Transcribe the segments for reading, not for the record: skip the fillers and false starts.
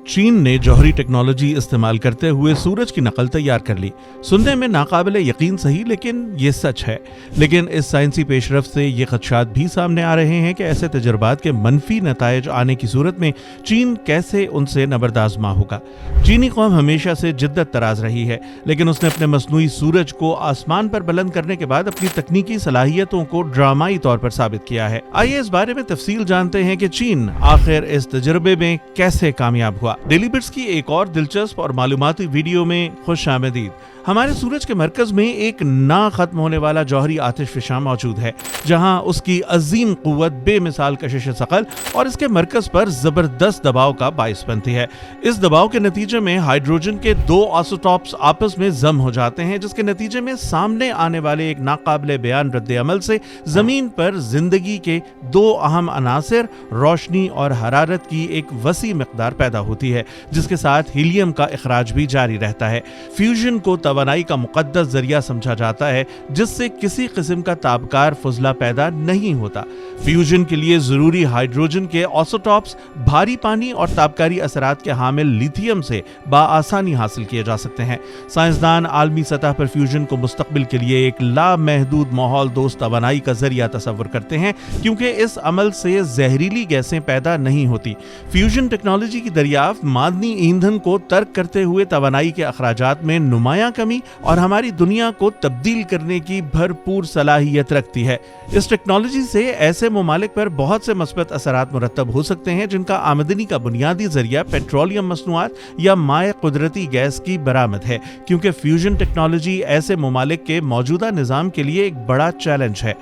چین نے جوہری ٹیکنالوجی استعمال کرتے ہوئے سورج کی نقل تیار کر لی۔ سننے میں ناقابل یقین صحیح، لیکن یہ سچ ہے۔ لیکن اس سائنسی پیش رفت سے یہ خدشات بھی سامنے آ رہے ہیں کہ ایسے تجربات کے منفی نتائج آنے کی صورت میں چین کیسے ان سے نبردآزما ہوگا۔ چینی قوم ہمیشہ سے جدت طراز رہی ہے، لیکن اس نے اپنے مصنوعی سورج کو آسمان پر بلند کرنے کے بعد اپنی تکنیکی صلاحیتوں کو ڈرامائی طور پر ثابت کیا ہے۔ آئیے اس بارے میں تفصیل جانتے ہیں کہ چین آخر اس تجربے میں کیسے کامیاب ہوا۔ ڈیلی بٹس کی ایک اور دلچسپ اور معلوماتی ویڈیو میں خوش آمدید۔ ہمارے سورج کے مرکز میں ایک نہ ختم ہونے والا جوہری آتش فشاں موجود ہے، جہاں اس کی عظیم قوت بے مثال کشش ثقل اور اس کے مرکز پر زبردست دباؤ کا باعث بنتی ہے۔ اس دباؤ کے نتیجے میں ہائیڈروجن کے دو آئسوٹوپس آپس میں ضم ہو جاتے ہیں، جس کے نتیجے میں سامنے آنے والے ایک ناقابل بیان رد عمل سے زمین پر زندگی کے دو اہم عناصر روشنی اور حرارت کی ایک وسیع مقدار پیدا ہوتی ہے، جس کے ساتھ ہیلیم کا اخراج بھی جاری رہتا ہے۔ فیوژن کو توانائی کا مقدس ذریعہ سمجھا جاتا ہے، جس سے کسی قسم کا تابکار فضلہ پیدا نہیں ہوتا۔ فیوژن کے لیے ضروری ہائیڈروجن کے آئسوٹوپس بھاری پانی اور تابکاری اثرات کے حامل لیتھیم سے بآسانی حاصل کیے جا سکتے ہیں۔ سائنسدان عالمی سطح پر فیوژن کو مستقبل کے لیے ایک لامحدود ماحول دوست توانائی کا ذریعہ تصور کرتے ہیں، کیونکہ اس عمل سے زہریلی گیسیں پیدا نہیں ہوتی۔ فیوژن ٹیکنالوجی کی دریافت معدنی ایندھن کو ترک کرتے ہوئے توانائی کے اخراجات میں نمایاں کمی اور ہماری دنیا کو تبدیل کرنے کی بھرپور صلاحیت رکھتی ہے۔ اس ٹیکنالوجی سے ایسے ممالک پر بہت سے مثبت اثرات مرتب ہو سکتے ہیں جن کا آمدنی کا بنیادی ذریعہ پیٹرولیم مصنوعات یا مائع قدرتی گیس کی برآمد ہے، کیونکہ فیوژن ٹیکنالوجی ایسے ممالک کے موجودہ نظام کے لیے ایک بڑا چیلنج ہے۔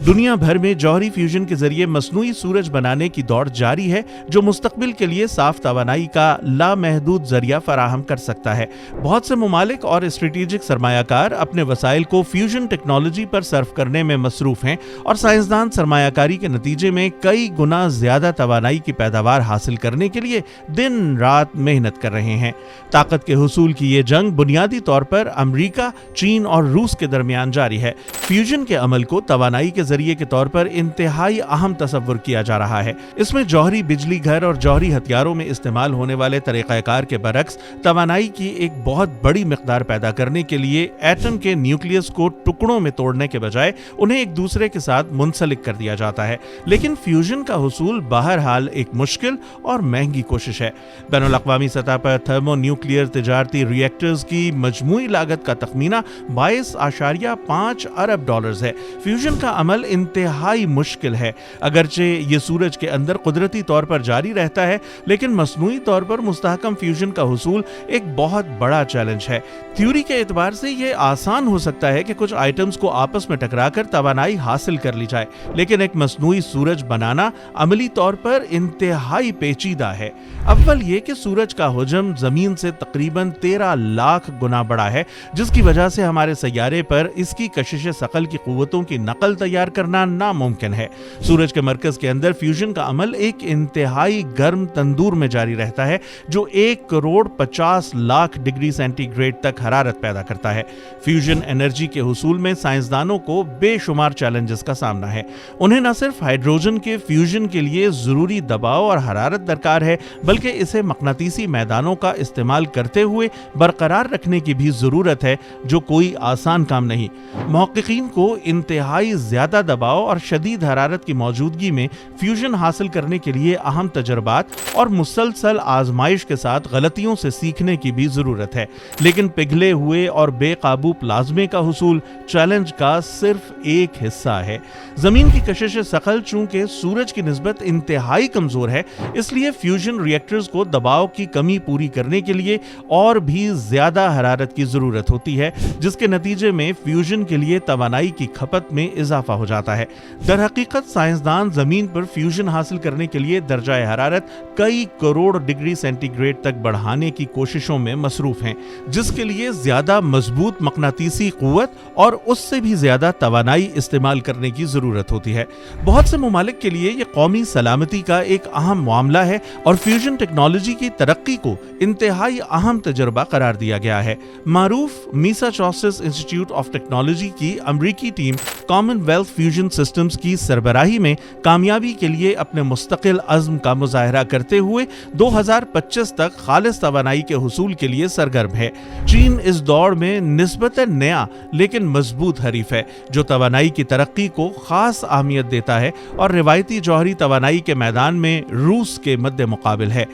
دنیا بھر میں جوہری فیوژن کے ذریعے مصنوعی سورج بنانے کی دوڑ جاری ہے، جو مستقبل کے لیے صاف توانائی کا لامحدود ذریعہ فراہم کر سکتا ہے۔ بہت سے ممالک اور اسٹریٹجک سرمایہ کار اپنے وسائل کو فیوژن ٹیکنالوجی پر صرف کرنے میں مصروف ہیں، اور سائنسدان سرمایہ کاری کے نتیجے میں کئی گنا زیادہ توانائی کی پیداوار حاصل کرنے کے لیے دن رات محنت کر رہے ہیں۔ طاقت کے حصول کی یہ جنگ بنیادی طور پر امریکہ، چین اور روس کے درمیان جاری ہے۔ فیوژن کے عمل کو توانائی کے ذریعے کے طور پر انتہائی اہم تصور کیا جا رہا ہے۔ اس میں جوہری بجلی گھر اور جوہری ہتھیاروں میں استعمال ہونے والے طریقہ کار کے برعکس توانائی کی ایک بہت بڑی مقدار پیدا کرنے کے لیے ایٹم کے نیوکلیس کو ٹکڑوں میں توڑنے کے بجائے انہیں ایک دوسرے کے ساتھ منسلک کر دیا جاتا ہے۔ لیکن فیوژن کا حصول بہرحال ایک مشکل اور مہنگی کوشش ہے۔ بین الاقوامی سطح پر تھرمو نیوکلیئر تجارتی ری ایکٹرز کی مجموعی لاگت کا تخمینہ 22.5 ارب ڈالرز ہے۔ فیوژن کا عمل انتہائی مشکل ہے، اگرچہ یہ سورج کے اندر قدرتی طور پر جاری رہتا ہے، لیکن مصنوعی طور پر مستحکم فیوژن کا حصول ایک بہت بڑا چیلنج ہے۔ تھیوری کے اعتبار سے یہ آسان ہو سکتا ہے کہ کچھ آئٹمز کو آپس میں ٹکرا کر توانائی حاصل کر لی جائے، لیکن ایک مصنوعی سورج بنانا عملی طور پر انتہائی پیچیدہ ہے۔ اول یہ کہ سورج کا حجم زمین سے تقریباً 13 لاکھ گنا بڑا ہے، جس کی وجہ سے ہمارے سیارے پر اس کی کشش ثقل کی قوتوں کی نقل تیار کرنا ناممکن ہے۔ سورج کے مرکز کے اندر فیوژن کا عمل ایک انتہائی گرم تندور میں جاری رہتا ہے، جو 1,50,00,000 ڈگری سینٹی گریڈ تک حرارت پیدا کرتا ہے۔ فیوژن انرجی کے حصول میں سائنسدانوں کو بے شمار چیلنجز کا سامنا ہے۔ انہیں نہ صرف ہائیڈروجن کے فیوژن کے لیے ضروری دباؤ اور حرارت درکار ہے، بلکہ اسے مقناطیسی میدانوں کا استعمال کرتے ہوئے برقرار رکھنے کی بھی ضرورت ہے، جو کوئی آسان کام نہیں۔ محققین کو انتہائی زیادہ دباؤ اور شدید حرارت کی موجودگی میں فیوژن حاصل کرنے کے لیے اہم تجربات اور مسلسل آزمائش کے ساتھ غلطیوں سے سیکھنے کی بھی ضرورت ہے۔ لیکن پگھلے ہوئے اور بے قابو پلازمے کا حصول چیلنج کا صرف ایک حصہ ہے۔ زمین کی کشش ثقل چونکہ سورج کی نسبت انتہائی کمزور ہے، اس لیے فیوژن ری ایکٹرز کو دباؤ کی کمی پوری کرنے کے لیے اور بھی زیادہ حرارت کی ضرورت ہوتی ہے، جس کے نتیجے میں فیوژن کے لیے توانائی کی کھپت میں اضافہ ہو جاتا ہے۔ در حقیقت سائنسدان زمین پر فیوژن حاصل کرنے کے لیے درجہ حرارت کئی کروڑ ڈگری سینٹی گریڈ تک بڑھانے کی کوششوں میں مصروف ہیں، جس کے لیے زیادہ مضبوط مقناطیسی قوت اور اس سے بھی زیادہ توانائی استعمال کرنے کی ضرورت ہوتی ہے۔ بہت سے ممالک کے لیے یہ قومی سلامتی کا ایک اہم معاملہ ہے اور فیوژن ٹیکنالوجی کی ترقی کو انتہائی اہم تجربہ قرار دیا گیا ہے۔ معروف میساچوسٹس انسٹی ٹیوٹ آف ٹیکنالوجی کی امریکی team common wealth fusion systems کی سربراہی میں کامیابی کے لیے اپنے مستقل عزم کا مظاہرہ کرتے ہوئے 2000 2025 तक खालिस तवानाई के हुसूल के लिए सरगर्म है। चीन इस दौड़ में निस्बतन नया लेकिन मजबूत हरीफ है, जो तवानाई की तरक्की को खास अहमियत देता है और रिवायती जौहरी तवानाई के मैदान में रूस के मद्दे मुकाबिल है।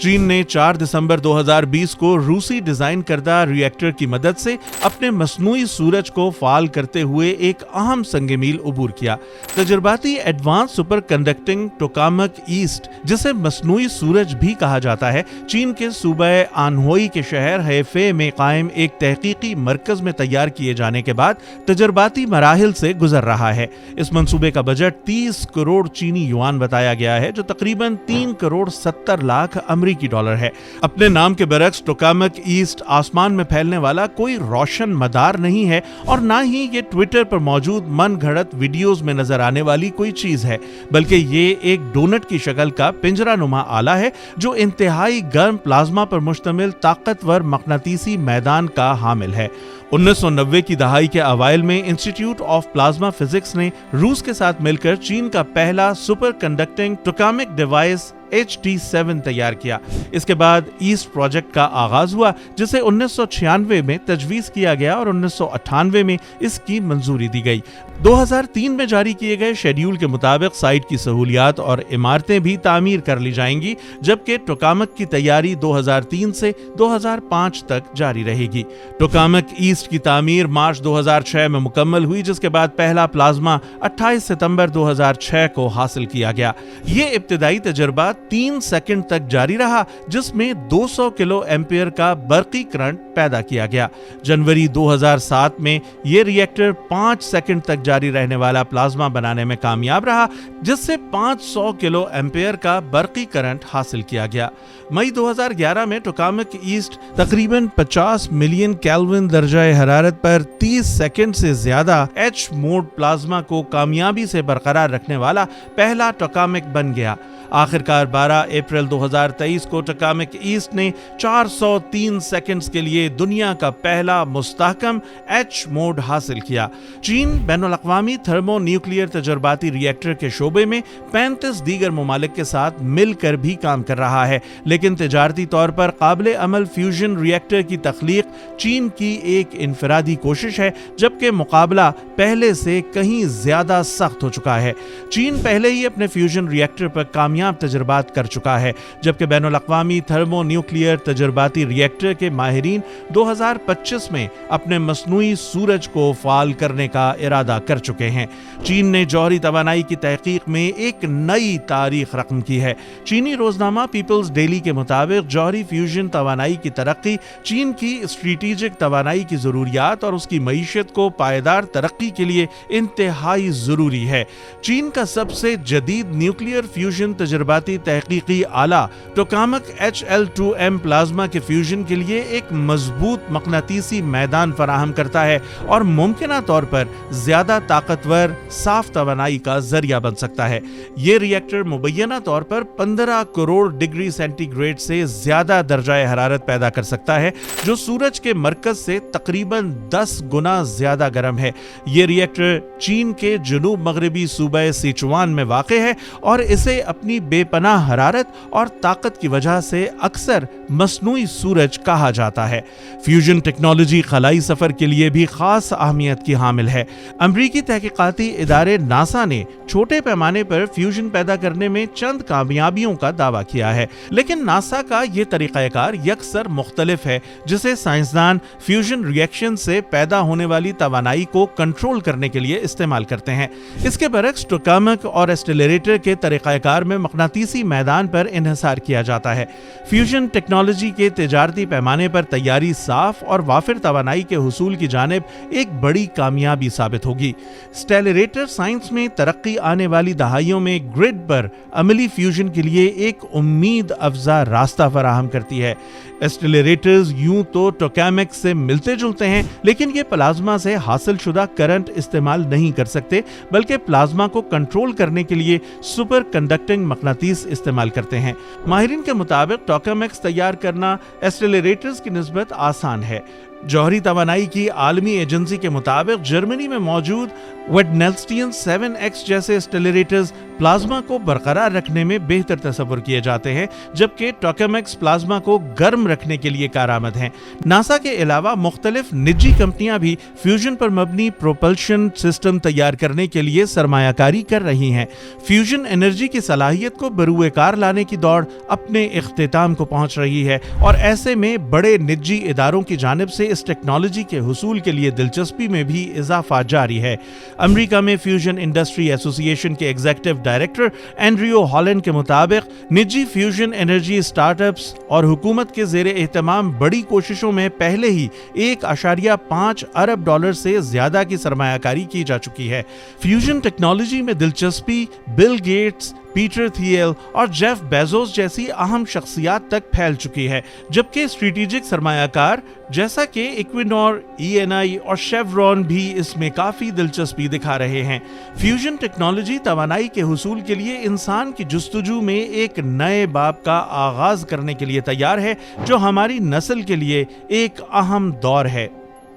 चीन ने 4 दिसंबर 2020 को रूसी डिजाइन करदा रिएक्टर की मदद से अपने मसनूई सूरज को फाल करते हुए एक अहम संग मील उबूर किया। तजर्बाती advance superconducting tokamak EAST, जिसे मसनूई सूरज भी कहा जाता है, चीन के सूबे आनहोई के शहर हैफे में कायम एक तहकीकी मरकज में तैयार किए जाने के बाद तजर्बाती मराहिल से गुजर रहा है। इस मंसूबे का बजट 30 करोड़ चीनी युआन बताया गया है, जो तकरीबन 3 करोड़ 70 लाख अमेरिकी डॉलर है। अपने नाम के बरक्स टोकामक ईस्ट आसमान में फैलने वाला कोई रोशन मदार नहीं है और ना ही ये ट्विटर पर मौजूद मन घड़त वीडियोस में नजर आने वाली कोई चीज है, बल्कि ये एक डोनट की शक्ल का पिंजरा नुमा आला है जो इंतहाई गर्म प्लाज्मा पर मुश्तमिल ताकतवर मकनातीसी मैदान का हामिल है। 1990 की दहाई के अवाइल में इंस्टीट्यूट ऑफ प्लाज्मा फिजिक्स ने रूस के साथ मिलकर चीन का पहला सुपर कंडक्टिंग टोकामिक डिवाइस HT7 तैयार किया। इसके बाद ईस्ट प्रोजेक्ट का आगाज हुआ, जिसे 1996 में तजवीज किया गया और 1998 में इसकी मंजूरी दी गई। 2003 में जारी किए गए शेड्यूल के मुताबिक साइट की सहूलियात और इमारतें भी तामीर कर ली जाएंगी, जबकि टोकामक की तैयारी 2003 से 2005 तक जारी रहेगी। टोकामक ईस्ट की तामीर मार्च 2006 में मुकम्मल हुई, जिसके बाद पहला प्लाज्मा 28 सितंबर 2006 को हासिल किया गया। ये इब्तिदाई तजर्बा 3 सेकंड तक जारी रहा, जिसमें 200 किलो एम्पियर का बरकी करंट पैदा किया गया। जनवरी 2007 में यह रिएक्टर 5 सेकंड तक जारी रहने वाला प्लाज्मा बनाने में कामयाब रहा, जिससे 500 किलो एम्पियर का बरकी करंट हासिल किया गया। मई 2011 में टोकामक ईस्ट तकरीबन 50 मिलियन केल्विन दर्जाए हरारत पर 30 सेकंड से ज्यादा H मोड प्लाज्मा को कामयाबी से बरकरार रखने वाला पहला टोकामिक बन गया। आखिरकार 12 अप्रैल 2023 को टोकामिक ईस्ट ने 403 सेकंड्स के लिए दुनिया का पहला मुस्तहकम H मोड हासिल किया। चीन बैनुल-अक़वामी थर्मो न्यूक्लियर तजर्बाती रिएक्टर के शोबे में 35 दीगर ममालिक के साथ मिलकर भी काम कर रहा है, लेकिन तिजारती तौर पर काबिल अमल फ्यूजन रिएक्टर की तख्लीक चीन की एक इनफरादी कोशिश है, जबकि मुकाबला पहले से कहीं ज्यादा सख्त हो चुका है। चीन पहले ही अपने फ्यूजन रिएक्टर पर कामयाब तजर्बात कर चुका है, जबकि बैनुल-अक़वामी थर्मो न्यूक्लियर तजर्बाती रिएक्टर के माहिरीन 2025 में अपने मसनूई सूरज को फाल करने का इरादा कर चुके हैं। चीन ने जौहरी तवानाई की तहकीक में एक नई तारीख रकम की है। चीनी रोजनामा पीपल्स डेली के मुताबिक जौहरी फ्यूजन तवानाई की तरक्की चीन की स्ट्रेटेजिक तवानाई की जरूरियात और उसकी मईशत को पायदार तरक्की के लिए इंतहाई जरूरी है। चीन का सबसे जदीद न्यूक्लियर फ्यूजन तजर्बाती तहकीकी आला टोकामक HL2M प्लाज्मा के फ्यूजन के लिए एक मजबूत मकनातीसी मैदान फराहम करता है और मुमकिना तौर पर ज्यादा ताकतवर साफ तवानाई का जरिया बन सकता है। ये रिएक्टर मुबैना तौर पर 15 करोड़ डिग्री सेंटीग्रेड से ज्यादा दर्जाए हरारत पैदा कर सकता है, जो सूरज के मरकज से तकरीबन 10 गुना ज्यादा गर्म है। ये रिएक्टर चीन के जनूब मगरबी सूबे सिचुआन में वाक़े है और इसे अपनी बेपनाह हरारत और ताकत की वजह से अक्सर मसनूई सूरज कहा जाता है। फ्यूजन टेक्नोलॉजी खलाई सफर के लिए भी खास अहमियत की हामिल है। अमरीकी तहकीकाती इदारे नासा ने छोटे पैमाने पर फ्यूजन पैदा करने में चंद कामयाबियों का दावा किया है, लेकिन नासा का यह तरीकाकार यकसर मुख्तलिफ है, जिसे साइंसदान फ्यूजन रिएक्शन से पैदा होने वाली तवानाई को कंट्रोल करने के लिए इस्तेमाल करते हैं। इसके बरक्स टोकामक और एक्सेलरेटर के तरीकाकार में मकनातीसी मैदान पर इन्हिसार किया जाता है। फ्यूजन टेक्नोलॉजी के तिजारती पैमाने पर तैयारी साफ और वाफिर तवानाई के हुसूल की जानिब एक बड़ी कामयाबी साबित होगी। एक्सेलरेटर साइंस में तरक्की आने वाली दहाइयों में ग्रिड पर अमली फ्यूजन के लिए एक उम्मीद अफजा रास्ता फराहम करती है। एक्सेलरेटर्स यूं तो टोकामिक से मिलते जुलते हैं, लेकिन ये प्लाज्मा से हासिल शुदा करंट इस्तेमाल नहीं कर सकते, बल्कि प्लाज्मा को कंट्रोल करने के लिए सुपर कंडक्टिंग मकनातीस इस्तेमाल करते हैं। माहिरीन के मुताबिक टोकामिक्स तैयार करना एक्सेलरेटर्स की निस्बत आसान है। जौहरी तवानाई की आलमी एजेंसी के मुताबिक जर्मनी में मौजूद वेडनेल्स्टियन 7X जैसे एक्सेलरेटर्स प्लाज्मा को बरकरार रखने में बेहतर तस्वुर किए जाते हैं, जबकि टोकामेक्स प्लाज्मा को गर्म रखने के लिए कारआमद हैं। नासा के अलावा मुख्तलिफ निजी कंपनियां भी फ्यूजन पर मबनी प्रोपल्शन सिस्टम तैयार करने के लिए सरमायाकारी कर रही हैं। फ्यूजन एनर्जी की सलाहियत को बरूए कार लाने की दौड़ अपने इख्तिताम को पहुंच रही है और ऐसे में बड़े निजी इदारों की जानिब से इस टेक्नोलॉजी के हुसूल के लिए दिलचस्पी में भी इजाफा जारी है। अमेरिका में फ्यूजन इंडस्ट्री एसोसिएशन के एग्जीक्यूटिव डायरेक्टर एंड्रियो हॉलैंड के मुताबिक निजी फ्यूजन एनर्जी स्टार्टअप्स और हुकूमत के ज़ेरे एहतमाम बड़ी कोशिशों में पहले ही $1.5 अरब से ज्यादा की सरमायाकारी की जा चुकी है। फ्यूजन टेक्नोलॉजी में दिलचस्पी बिल गेट्स, पीटर थियल और जेफ बेजोस जैसी अहम शख्सियात तक फैल चुकी है, जबकि स्ट्रेटेजिक सरमायाकार जैसा कि इक्विनोर, ENI और शेवरॉन भी इसमें काफी दिलचस्पी दिखा रहे हैं। फ्यूजन टेक्नोलॉजी तवानाई के हुसूल के लिए इंसान की जुस्तजू में एक नए बाब का आगाज करने के लिए तैयार है, जो हमारी नस्ल के लिए एक अहम दौर है।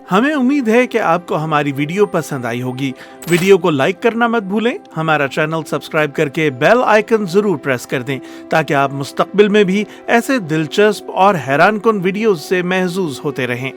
हमें उम्मीद है कि आपको हमारी वीडियो पसंद आई होगी। वीडियो को लाइक करना मत भूलें, हमारा चैनल सब्सक्राइब करके बेल आइकन जरूर प्रेस कर दें ताकि आप मुस्तकबिल में भी ऐसे दिलचस्प और हैरानकुन वीडियोस से महजूज होते रहें।